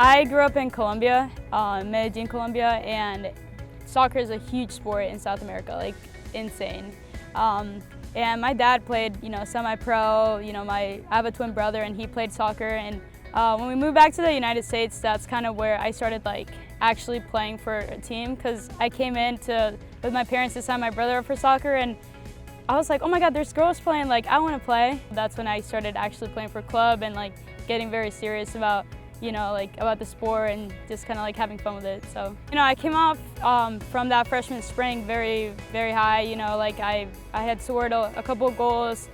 I grew up in Colombia, Medellin, Colombia, and soccer is a huge sport in South America, like insane. And my dad played, semi-pro. I have a twin brother, and he played soccer. And when we moved back to the United States, that's kind of where I started actually playing for a team, because I came in with my parents to sign my brother up for soccer, and I was like, oh my God, there's girls playing, I want to play. That's when I started actually playing for club and getting very serious about, about the sport and just kind of having fun with it. So, I came off from that freshman spring very, very high. I had scored a couple of goals,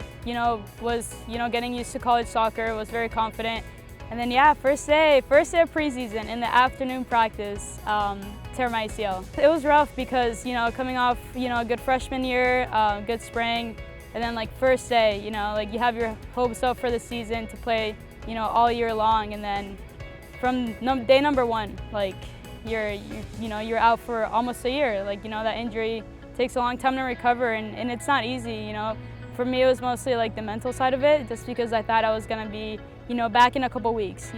was, getting used to college soccer, was very confident. And then, yeah, first day of preseason in the afternoon practice, tear my ACL. It was rough because, coming off, a good freshman year, good spring, and then first day, you have your hopes up for the season to play, all year long, and then from day number one, you're out for almost a year. That injury takes a long time to recover, and it's not easy. For me, it was mostly the mental side of it, just because I thought I was gonna be, back in a couple weeks.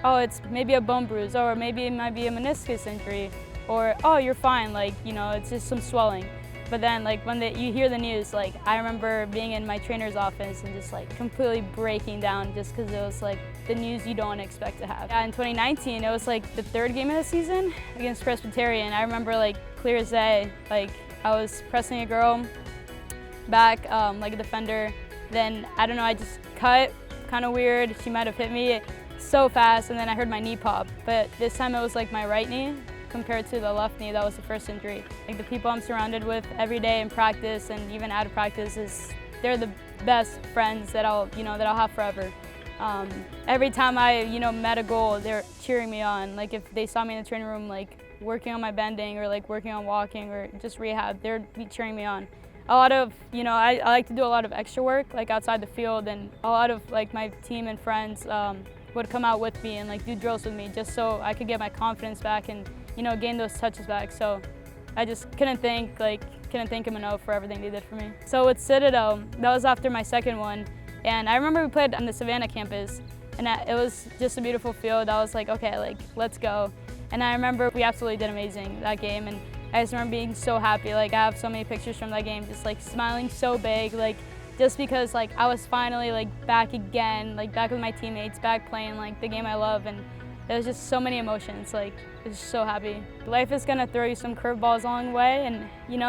Oh, it's maybe a bone bruise, or maybe it might be a meniscus injury, or oh, you're fine. It's just some swelling. But then, when you hear the news, I remember being in my trainer's office and just completely breaking down, just because it was the news you don't expect to have. Yeah, in 2019, it was the third game of the season against Presbyterian. I remember clear as day, I was pressing a girl back, a defender. Then I don't know, I just cut, kind of weird. She might have hit me so fast, and then I heard my knee pop. But this time it was my right knee compared to the left knee. That was the first injury. The people I'm surrounded with every day in practice and even out of practice, they're the best friends that I'll have forever. Every time I met a goal, they're cheering me on. If they saw me in the training room working on my bending, or working on walking, or just rehab, they're cheering me on. A lot of, I like to do a lot of extra work outside the field, and a lot of my team and friends would come out with me and do drills with me, just so I could get my confidence back and gain those touches back. So I just couldn't thank them enough for everything they did for me. So with Citadel, that was after my second one, and I remember we played on the Savannah campus, and it was just a beautiful field. I was okay, let's go. And I remember we absolutely did amazing that game, and I just remember being so happy. I have so many pictures from that game, just smiling so big, just because I was finally back again, back with my teammates, back playing the game I love, and it was just so many emotions. I was just so happy. Life is gonna throw you some curveballs along the way, and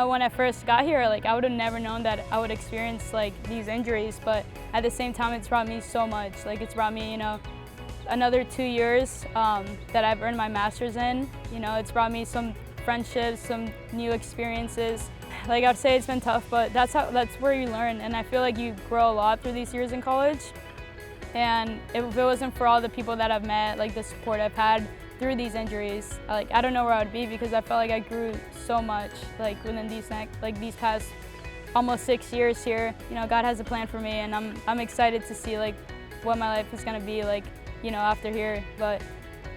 when I first got here, I would have never known that I would experience these injuries, but at the same time, it's brought me so much. It's brought me, another 2 years that I've earned my master's in. It's brought me some friendships, some new experiences. I'd say it's been tough, but that's where you learn, and I feel you grow a lot through these years in college. And if it wasn't for all the people that I've met, the support I've had through these injuries, I don't know where I would be, because I felt I grew so much within these past almost 6 years here. God has a plan for me, and I'm excited to see what my life is gonna be after here. But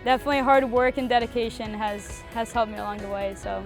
definitely hard work and dedication has helped me along the way. So.